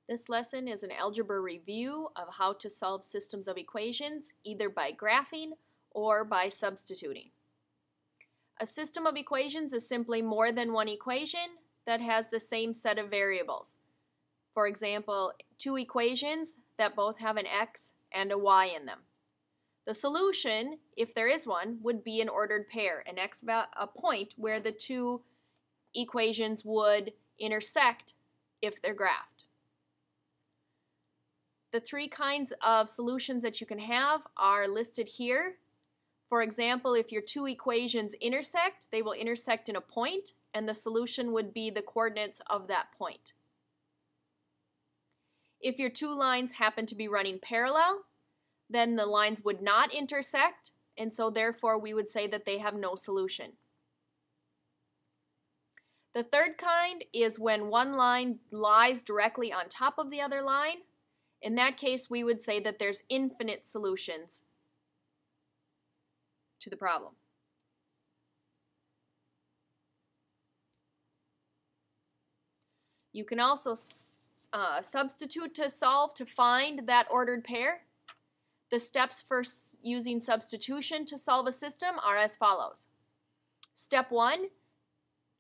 This lesson is an algebra review of how to solve systems of equations either by graphing or by substituting. A system of equations is simply more than one equation that has the same set of variables. For example, two equations that both have an x and a y in them. The solution, if there is one, would be an ordered pair, a point where the two equations would intersect if they're graphed. The three kinds of solutions that you can have are listed here. For example, if your two equations intersect, they will intersect in a point, and the solution would be the coordinates of that point. If your two lines happen to be running parallel, then the lines would not intersect, and so therefore we would say that they have no solution. The third kind is when one line lies directly on top of the other line. In that case, we would say that there's infinite solutions to the problem. You can also substitute to solve to find that ordered pair. The steps for using substitution to solve a system are as follows. Step 1,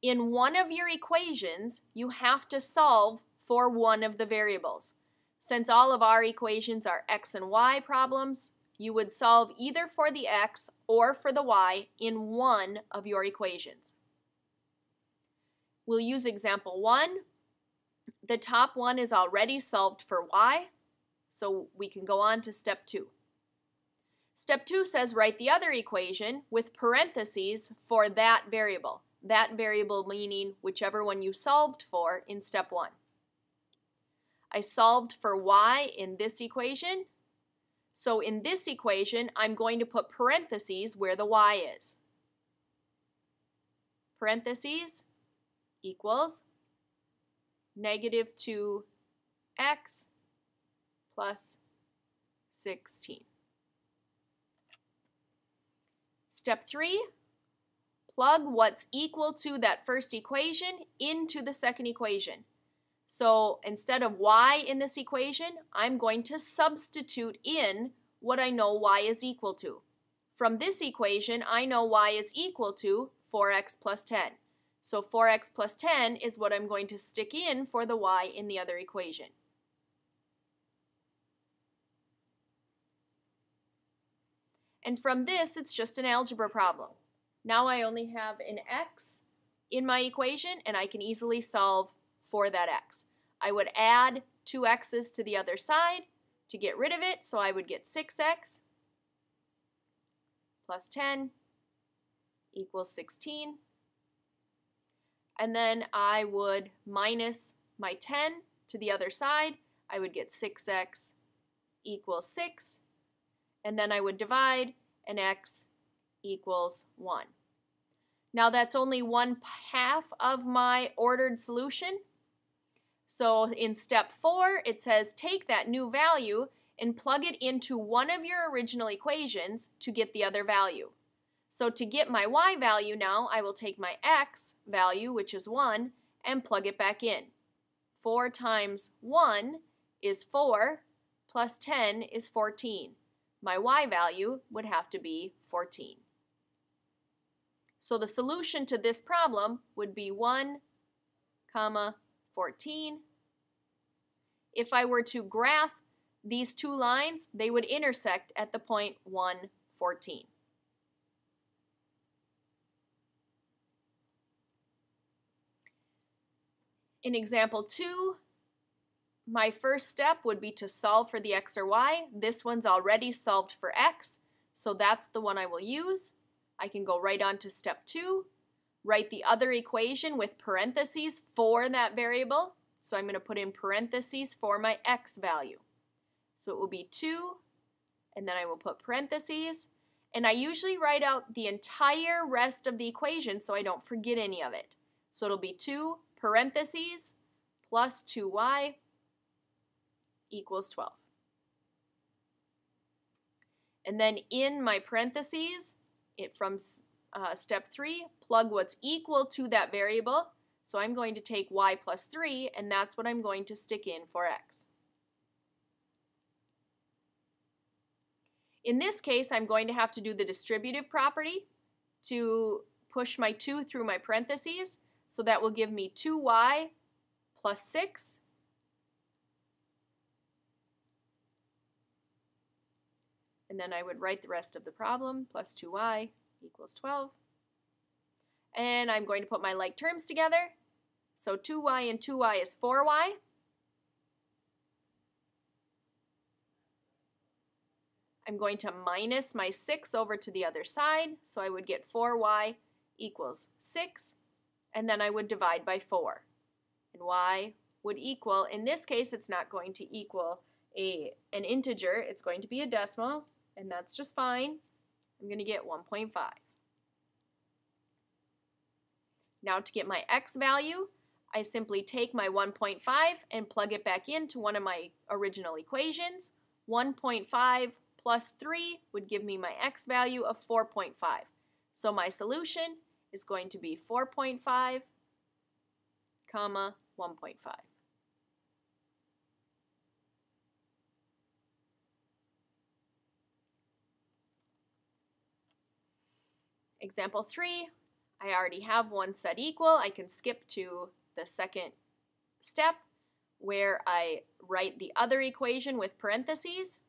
in one of your equations, you have to solve for one of the variables. Since all of our equations are x and y problems, you would solve either for the x or for the y in one of your equations. We'll use example 1. The top one is already solved for y, so we can go on to step 2. Step 2 says write the other equation with parentheses for that variable meaning whichever one you solved for in step 1. I solved for y in this equation, so in this equation I'm going to put parentheses where the y is. Parentheses equals negative 2x plus 16. Step 3, plug what's equal to that first equation into the second equation. So instead of y in this equation, I'm going to substitute in what I know y is equal to. From this equation, I know y is equal to 4x plus 10. So 4x plus 10 is what I'm going to stick in for the y in the other equation. And from this, it's just an algebra problem. Now I only have an x in my equation, and I can easily solve for that x. I would add 2 x's to the other side to get rid of it, so I would get 6x plus 10 equals 16. And then I would minus my 10 to the other side. I would get 6x equals 6. And then I would divide, and x equals 1. Now that's only 1/2 of my ordered solution. So in step 4, it says take that new value and plug it into one of your original equations to get the other value. So to get my y value now, I will take my x value, which is 1, and plug it back in. 4 times 1 is 4, plus 10 is 14. My y value would have to be 14. So the solution to this problem would be 1, 14. If I were to graph these two lines, they would intersect at the point 1, 14. In example 2, my first step would be to solve for the x or y. This one's already solved for x, so that's the one I will use. I can go right on to step 2, write the other equation with parentheses for that variable. So I'm going to put in parentheses for my x value. So it will be 2, and then I will put parentheses. And I usually write out the entire rest of the equation so I don't forget any of it. So it'll be 2 parentheses plus 2y equals 12. And then in my parentheses, from step 3, plug what's equal to that variable. So I'm going to take y plus 3, and that's what I'm going to stick in for x. In this case, I'm going to have to do the distributive property to push my 2 through my parentheses. So that will give me 2y plus 6. And then I would write the rest of the problem, plus 2y equals 12. And I'm going to put my like terms together. So 2y and 2y is 4y. I'm going to minus my 6 over to the other side, so I would get 4y equals 6, and then I would divide by 4. And y would equal, in this case it's not going to equal an integer, it's going to be a decimal, and that's just fine. I'm going to get 1.5. Now to get my x value, I simply take my 1.5 and plug it back into one of my original equations. 1.5 plus 3 would give me my x value of 4.5. So my solution is going to be 4.5, comma, 1.5. Example 3, I already have one set equal. I can skip to the second step where I write the other equation with parentheses.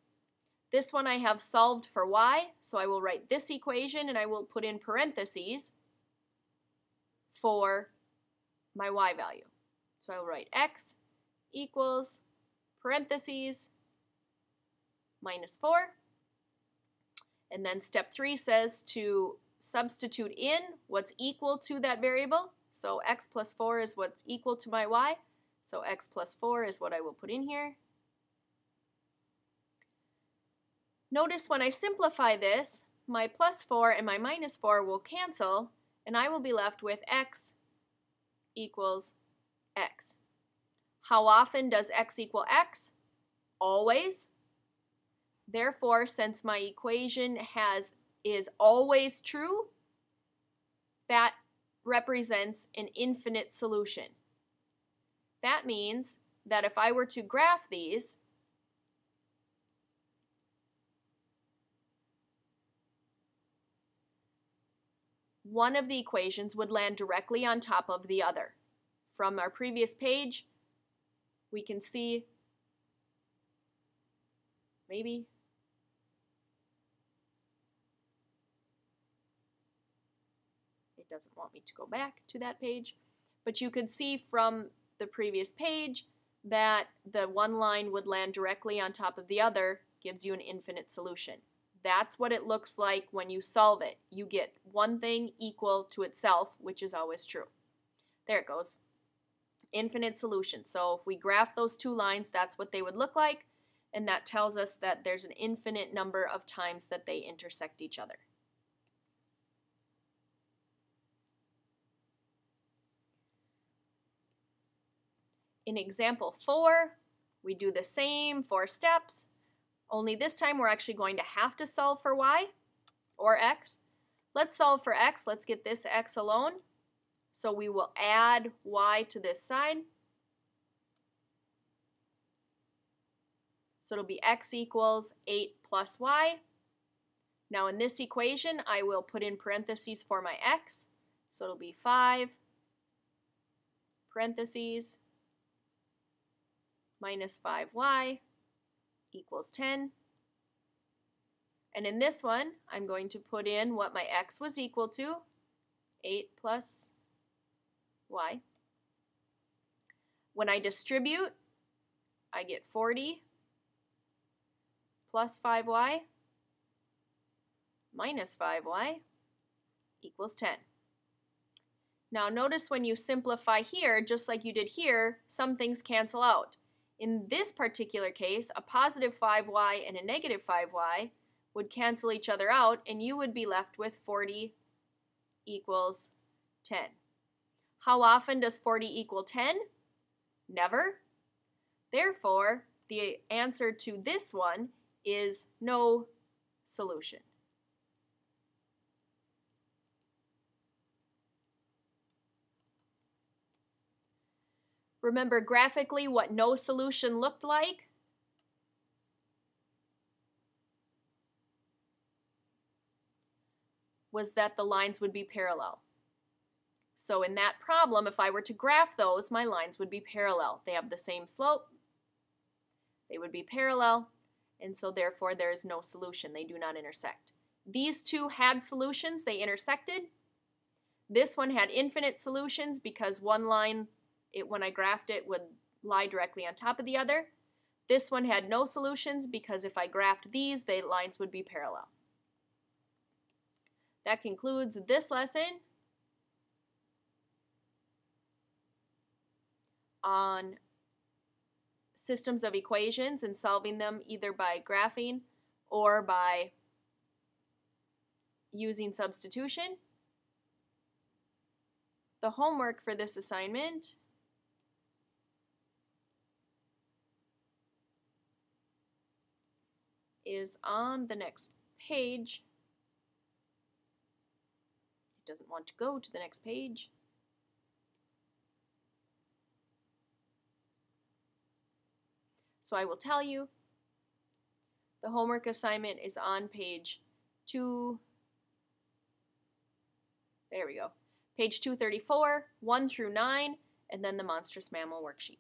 This one I have solved for y, so I will write this equation and I will put in parentheses for my y value. So I will write x equals parentheses minus 4. And then step 3 says to substitute in what's equal to that variable. So x plus 4 is what's equal to my y. So x plus 4 is what I will put in here. Notice when I simplify this, my plus 4 and my minus 4 will cancel, and I will be left with x equals x. How often does x equal x? Always. Therefore, since my equation is always true, that represents an infinite solution. That means that if I were to graph these, one of the equations would land directly on top of the other. From our previous page, we can see, maybe, it doesn't want me to go back to that page, but you could see from the previous page that the one line would land directly on top of the other, gives you an infinite solution. That's what it looks like when you solve it. You get one thing equal to itself, which is always true. There it goes. Infinite solution. So if we graph those two lines, that's what they would look like, and that tells us that there's an infinite number of times that they intersect each other. In example 4, we do the same 4 steps, only this time we're actually going to have to solve for y or x. Let's solve for x. Let's get this x alone. So we will add y to this side. So it'll be x equals 8 plus y. Now in this equation, I will put in parentheses for my x. So it'll be 5 parentheses minus 5y equals 10. And in this one, I'm going to put in what my x was equal to, 8 plus y. When I distribute, I get 40 plus 5y minus 5y equals 10. Now notice when you simplify here, just like you did here, some things cancel out. In this particular case, a positive 5y and a negative 5y would cancel each other out, and you would be left with 40 equals 10. How often does 40 equal 10? Never. Therefore, the answer to this one is no solution. Remember graphically what no solution looked like? Was that the lines would be parallel. So in that problem, if I were to graph those, my lines would be parallel. They have the same slope. They would be parallel, and so therefore there is no solution. They do not intersect. These two had solutions. They intersected. This one had infinite solutions because one line, when I graphed it, would lie directly on top of the other. This one had no solutions because if I graphed these, the lines would be parallel. That concludes this lesson on systems of equations and solving them either by graphing or by using substitution. The homework for this assignment is on the next page. It doesn't want to go to the next page. So I will tell you, the homework assignment is on page 2, there we go, page 234, 1 through 9, and then the monstrous mammal worksheet.